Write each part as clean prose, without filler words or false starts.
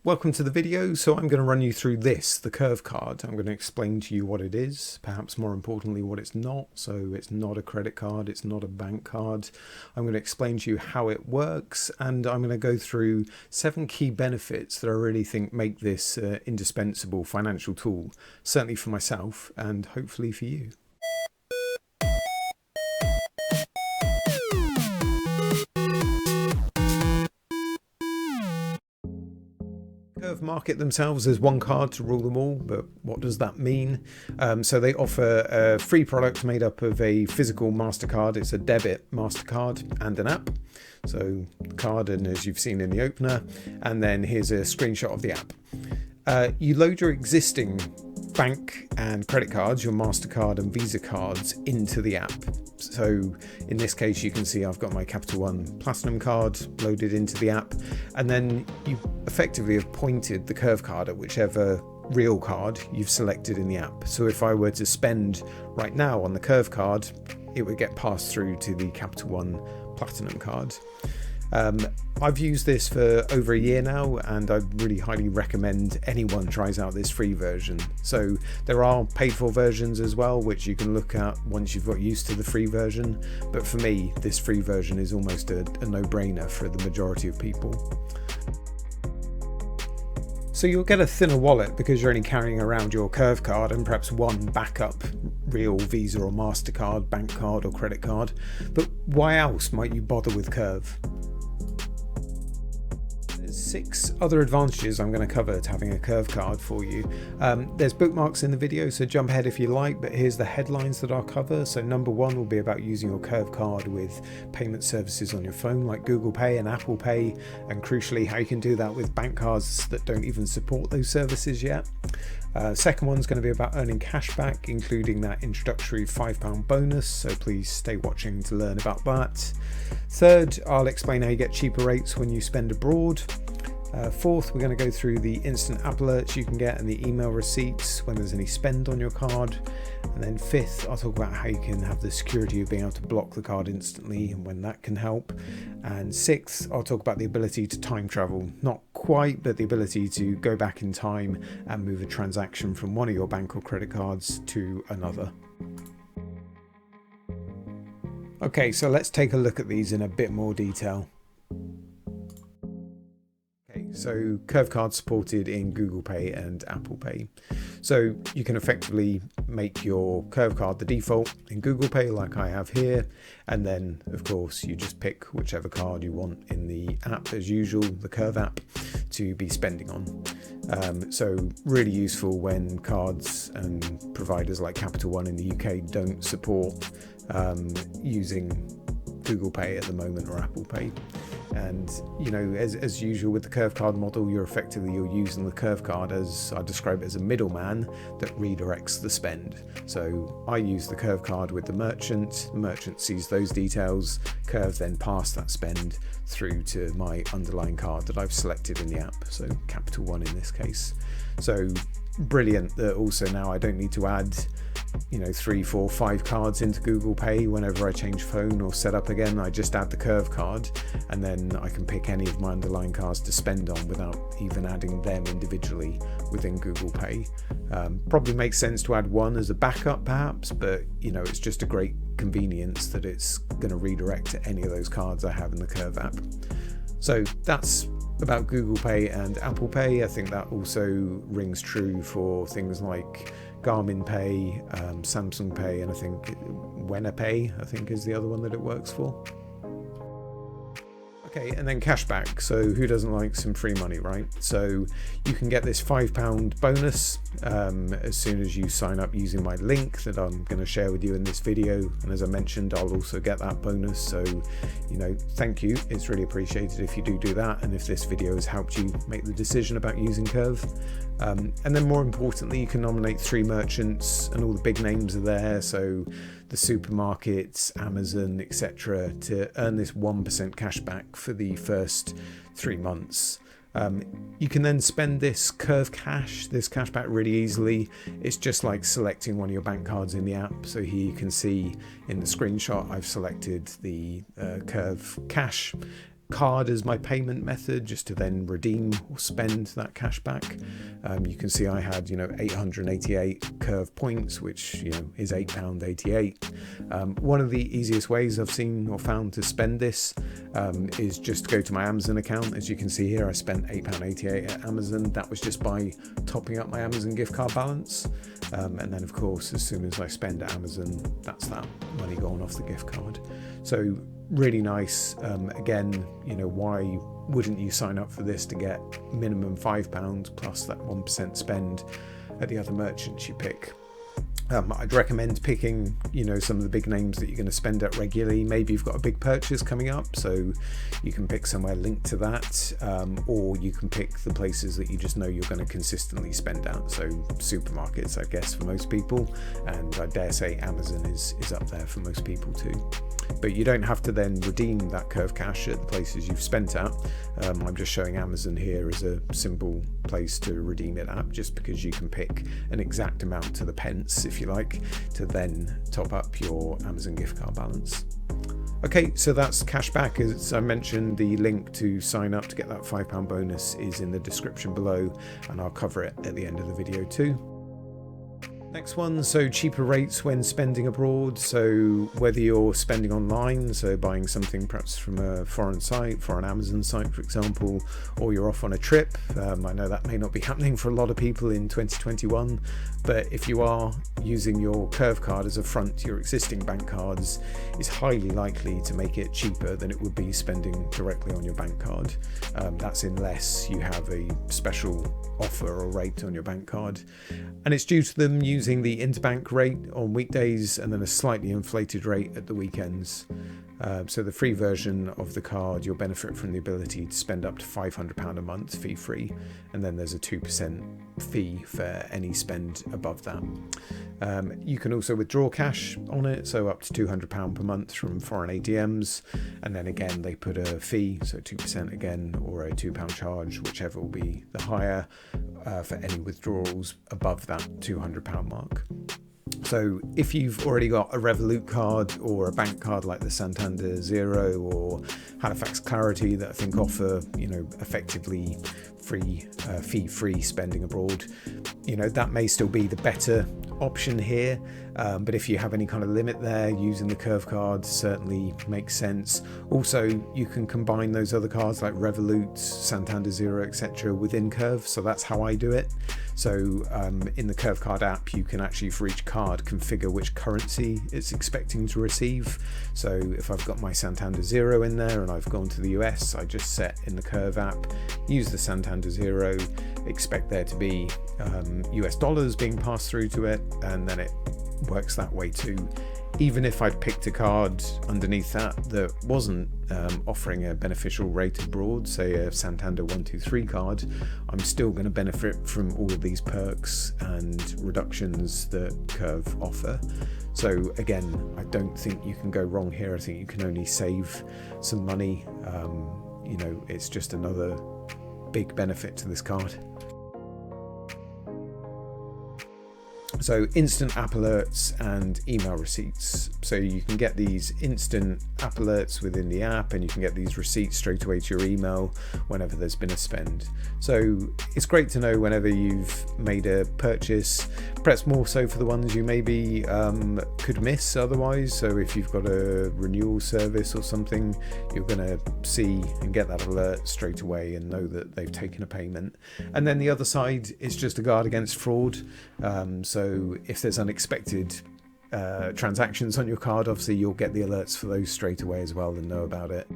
Welcome to the video. So I'm going to run you through this, the Curve card. I'm going to explain to you what it is, perhaps more importantly what it's not. So it's not a credit card, it's not a bank card. I'm going to explain to you how it works, and I'm going to go through 7 key benefits that I really think make this indispensable financial tool, certainly for myself and hopefully for you. Curve market themselves as one card to rule them all, but what does that mean? So they offer a free product made up of a physical MasterCard. It's a debit MasterCard and an app. So the card, and as you've seen in the opener, and then here's a screenshot of the app. You load your existing bank and credit cards, your MasterCard and Visa cards, into the app. So in this case, you can see I've got my Capital One Platinum card loaded into the app, and then you effectively have pointed the Curve card at whichever real card you've selected in the app. So if I were to spend right now on the Curve card, it would get passed through to the Capital One Platinum card. I've used this for over a year now, and I really highly recommend anyone tries out this free version. So there are paid for versions as well, which you can look at once you've got used to the free version. But for me, this free version is almost a no-brainer for the majority of people. So you'll get a thinner wallet because you're only carrying around your Curve card and perhaps one backup real Visa or MasterCard, bank card or credit card. But why else might you bother with Curve? There's 6 other advantages I'm going to cover to having a Curve card for you. There's bookmarks in the video, so jump ahead if you like, but here's the headlines that I'll cover. So number 1 will be about using your Curve card with payment services on your phone like Google Pay and Apple Pay, and crucially how you can do that with bank cards that don't even support those services yet. Second one's going to be about earning cashback, including that introductory £5 bonus, so please stay watching to learn about that. Third, I'll explain how you get cheaper rates when you spend abroad. Fourth, we're going to go through the instant app alerts you can get and the email receipts when there's any spend on your card. And then fifth, I'll talk about how you can have the security of being able to block the card instantly and when that can help. And sixth, I'll talk about the ability to time travel. Not quite, but the ability to go back in time and move a transaction from one of your bank or credit cards to another. Okay, so let's take a look at these in a bit more detail. So Curve card supported in Google Pay and Apple Pay. So you can effectively make your Curve card the default in Google Pay like I have here, and then of course you just pick whichever card you want in the app as usual, the Curve app, to be spending on. So really useful when cards and providers like Capital One in the UK don't support using Google Pay at the moment or Apple Pay. And you know, as usual with the Curve card model, you're using the Curve card as I describe it as a middleman that redirects the spend. So I use the Curve card with the merchant sees those details, Curve then pass that spend through to my underlying card that I've selected in the app, so Capital One in this case. So brilliant that also now I don't need to add 3, 4, 5 cards into Google Pay whenever I change phone or set up again. I just add the Curve card and then I can pick any of my underlying cards to spend on without even adding them individually within Google Pay. Probably makes sense to add one as a backup perhaps, but it's just a great convenience that it's going to redirect to any of those cards I have in the Curve app. So that's about Google Pay and Apple Pay. I think that also rings true for things like Garmin Pay, Samsung Pay, and I think Wena Pay, I think is the other one that it works for. Okay, and then cashback. So who doesn't like some free money, right? So you can get this £5 bonus as soon as you sign up using my link that I'm going to share with you in this video. And as I mentioned, I'll also get that bonus. So, thank you. It's really appreciated if you do that. And if this video has helped you make the decision about using Curve. And then more importantly, you can nominate 3 merchants and all the big names are there. So the supermarkets, Amazon, etc., to earn this 1% cashback for the first 3 months. You can then spend this Curve cash, this cashback really easily. It's just like selecting one of your bank cards in the app. So here you can see in the screenshot I've selected the Curve cash, card as my payment method just to then redeem or spend that cash back. You can see I had 888 Curve points, which is £8.88. One of the easiest ways I've seen or found to spend this is just go to my Amazon account. As you can see here, I spent £8.88 at Amazon. That was just by topping up my Amazon gift card balance, and then of course as soon as I spend at Amazon, that's that money gone off the gift card. So really nice. Again, why wouldn't you sign up for this to get minimum £5 plus that 1% spend at the other merchants you pick? I'd recommend picking some of the big names that you're going to spend at regularly. Maybe you've got a big purchase coming up, so you can pick somewhere linked to that, or you can pick the places that you just know you're going to consistently spend at. So supermarkets, I guess, for most people, and I dare say Amazon is up there for most people too. But you don't have to then redeem that Curve Cash at the places you've spent at. I'm just showing Amazon here as a simple place to redeem it at, just because you can pick an exact amount to the pence, if you like, to then top up your Amazon gift card balance. Okay, so that's Cashback. As I mentioned, the link to sign up to get that £5 bonus is in the description below, and I'll cover it at the end of the video too. Next one, so cheaper rates when spending abroad. So whether you're spending online, so buying something perhaps from a foreign site, foreign Amazon site, for example, or you're off on a trip. I know that may not be happening for a lot of people in 2021, but if you are using your Curve card as a front to your existing bank cards, it's highly likely to make it cheaper than it would be spending directly on your bank card. That's unless you have a special offer or rate on your bank card, and it's due to them using the interbank rate on weekdays and then a slightly inflated rate at the weekends. So the free version of the card, you'll benefit from the ability to spend up to £500 a month fee free, and then there's a 2% fee for any spend above that. You can also withdraw cash on it, so up to £200 per month from foreign ATMs, and then again they put a fee, so 2% again, or a £2 charge, whichever will be the higher, for any withdrawals above that £200 mark. So if you've already got a Revolut card or a bank card like the Santander Zero or Halifax Clarity that I think offer, effectively fee-free spending abroad, that may still be the better option here. But if you have any kind of limit there, using the Curve card certainly makes sense. Also, you can combine those other cards like Revolut, Santander Zero, etc. within Curve. So that's how I do it. So in the Curve card app, you can actually, for each card, configure which currency it's expecting to receive. So if I've got my Santander Zero in there and I've gone to the US, I just set in the Curve app, use the Santander Zero, expect there to be US dollars being passed through to it, and then it works that way too. Even if I'd picked a card underneath that wasn't offering a beneficial rate abroad, say a Santander 123 card, I'm still going to benefit from all of these perks and reductions that Curve offer. So again, I don't think you can go wrong here. I think you can only save some money. It's just another big benefit to this card. So instant app alerts and email receipts. So you can get these instant app alerts within the app, and you can get these receipts straight away to your email whenever there's been a spend. So it's great to know whenever you've made a purchase, perhaps more so for the ones you maybe could miss otherwise. So if you've got a renewal service or something, you're going to see and get that alert straight away and know that they've taken a payment. And then the other side is just a guard against fraud. So if there's unexpected transactions on your card, obviously you'll get the alerts for those straight away as well and know about it.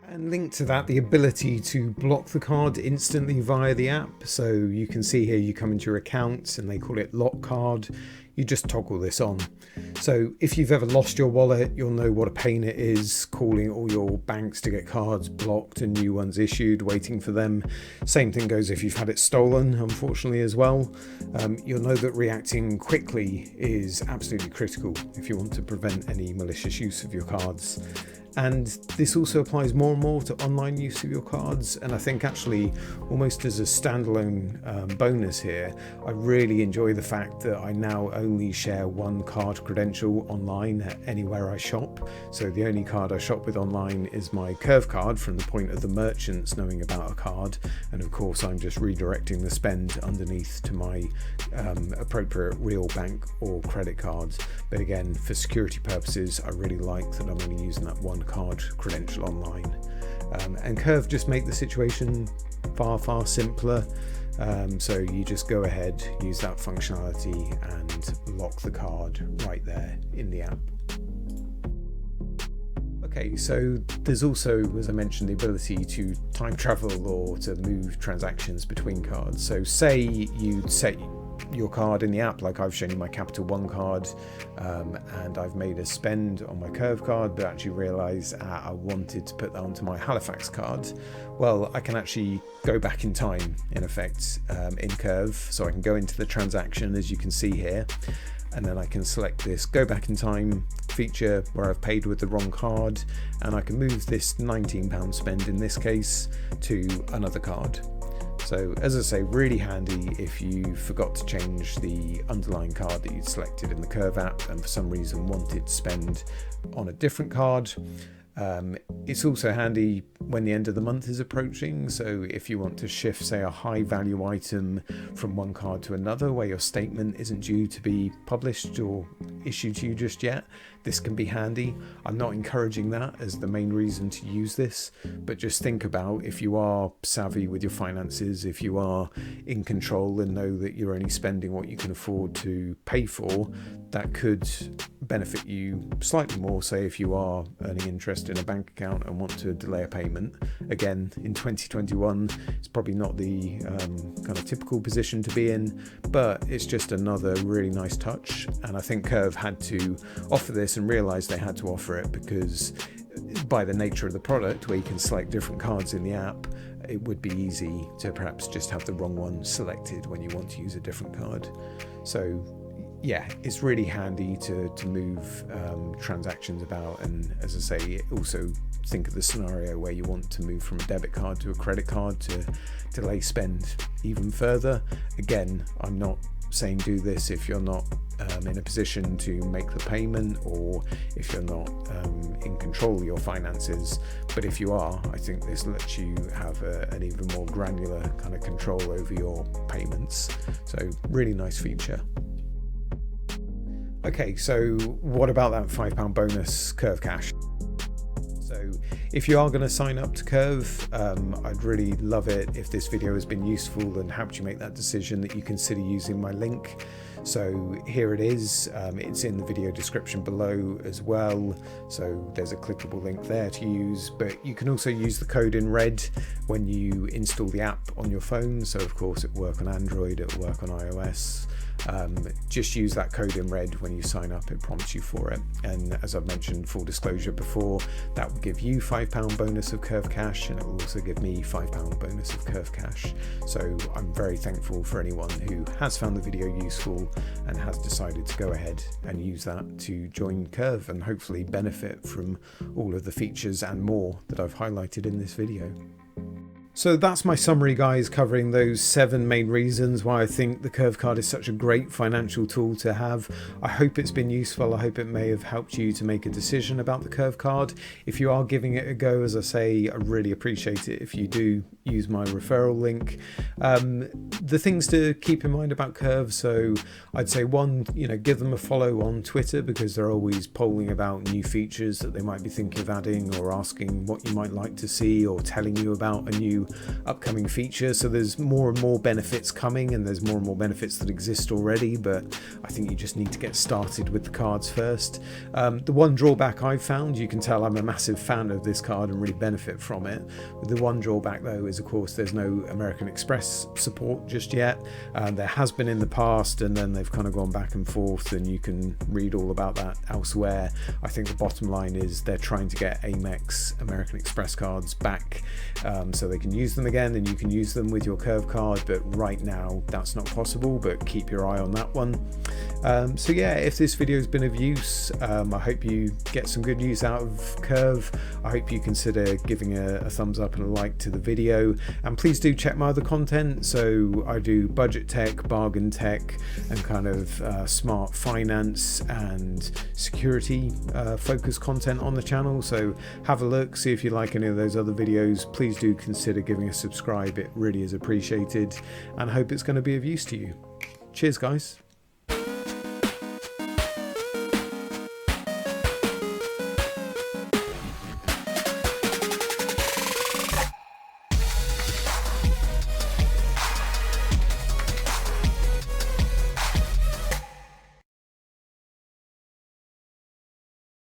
And linked to that, the ability to block the card instantly via the app. So you can see here, you come into your account and they call it lock card. You just toggle this on. So if you've ever lost your wallet, you'll know what a pain it is calling all your banks to get cards blocked and new ones issued, waiting for them. Same thing goes if you've had it stolen, unfortunately, as well. You'll know that reacting quickly is absolutely critical if you want to prevent any malicious use of your cards. And this also applies more and more to online use of your cards. And I think actually almost as a standalone bonus here, I really enjoy the fact that I now own only share one card credential online anywhere I shop. So the only card I shop with online is my Curve card from the point of the merchants knowing about a card. And of course, I'm just redirecting the spend underneath to my appropriate real bank or credit cards. But again, for security purposes, I really like that I'm only using that one card credential online. And Curve just make the situation far simpler. So you just go ahead, use that functionality and lock the card right there in the app. Okay, so there's also, as I mentioned, the ability to time travel or to move transactions between cards. So say you'd set your card in the app, like I've shown you my Capital One card, and I've made a spend on my Curve card, but actually realised I wanted to put that onto my Halifax card. Well, I can actually go back in time, in effect, in Curve. So I can go into the transaction, as you can see here, and then I can select this go back in time feature where I've paid with the wrong card, and I can move this £19 spend in this case to another card. So as I say, really handy if you forgot to change the underlying card that you'd selected in the Curve app and for some reason wanted to spend on a different card. It's also handy when the end of the month is approaching. So if you want to shift, say, a high value item from one card to another where your statement isn't due to be published or issued to you just yet, this can be handy. I'm not encouraging that as the main reason to use this, but just think about if you are savvy with your finances, if you are in control and know that you're only spending what you can afford to pay for, that could benefit you slightly more, say if you are earning interest in a bank account and want to delay a payment. Again, in 2021, it's probably not the kind of typical position to be in, but it's just another really nice touch. And I think Curve had to offer this and realised they had to offer it because by the nature of the product, where you can select different cards in the app, it would be easy to perhaps just have the wrong one selected when you want to use a different card. So yeah, it's really handy to move transactions about. And as I say, also think of the scenario where you want to move from a debit card to a credit card to delay spend even further. Again, I'm not saying do this if you're not in a position to make the payment or if you're not in control of your finances, but if you are, I think this lets you have an even more granular kind of control over your payments. So really nice feature. Okay, so what about that £5 bonus Curve Cash? So if you are going to sign up to Curve, I'd really love it if this video has been useful and helped you make that decision, that you consider using my link. So here it is, it's in the video description below as well, so there's a clickable link there to use, but you can also use the code in red when you install the app on your phone. So of course it will work on Android, it will work on iOS. Just use that code in red when you sign up, it prompts you for it. And as I've mentioned, full disclosure before, that will give you £5 bonus of Curve Cash, and it will also give me £5 bonus of Curve Cash. So I'm very thankful for anyone who has found the video useful and has decided to go ahead and use that to join Curve and hopefully benefit from all of the features and more that I've highlighted in this video. So that's my summary, guys, covering those 7 main reasons why I think the Curve card is such a great financial tool to have. I hope it's been useful. I hope it may have helped you to make a decision about the Curve card. If you are giving it a go, as I say, I really appreciate it if you do use my referral link. The things to keep in mind about Curve, so I'd say 1, give them a follow on Twitter because they're always polling about new features that they might be thinking of adding or asking what you might like to see or telling you about a new upcoming feature. So there's more and more benefits coming, and there's more and more benefits that exist already, but I think you just need to get started with the cards first. The one drawback I've found, you can tell I'm a massive fan of this card and really benefit from it. The one drawback though is, of course, there's no American Express support just yet. There has been in the past, and then they've kind of gone back and forth, and you can read all about that elsewhere. I think the bottom line is they're trying to get Amex American Express cards back, so they can can use them again, then you can use them with your Curve card, but right now that's not possible, but keep your eye on that one. So yeah, if this video has been of use, I hope you get some good use out of Curve. I hope you consider giving a thumbs up and a like to the video, and please do check my other content. So I do budget tech, bargain tech, and kind of smart finance and security focused content on the channel. So have a look, see if you like any of those other videos. Please do consider giving a subscribe, it really is appreciated, and I hope it's going to be of use to you. Cheers guys.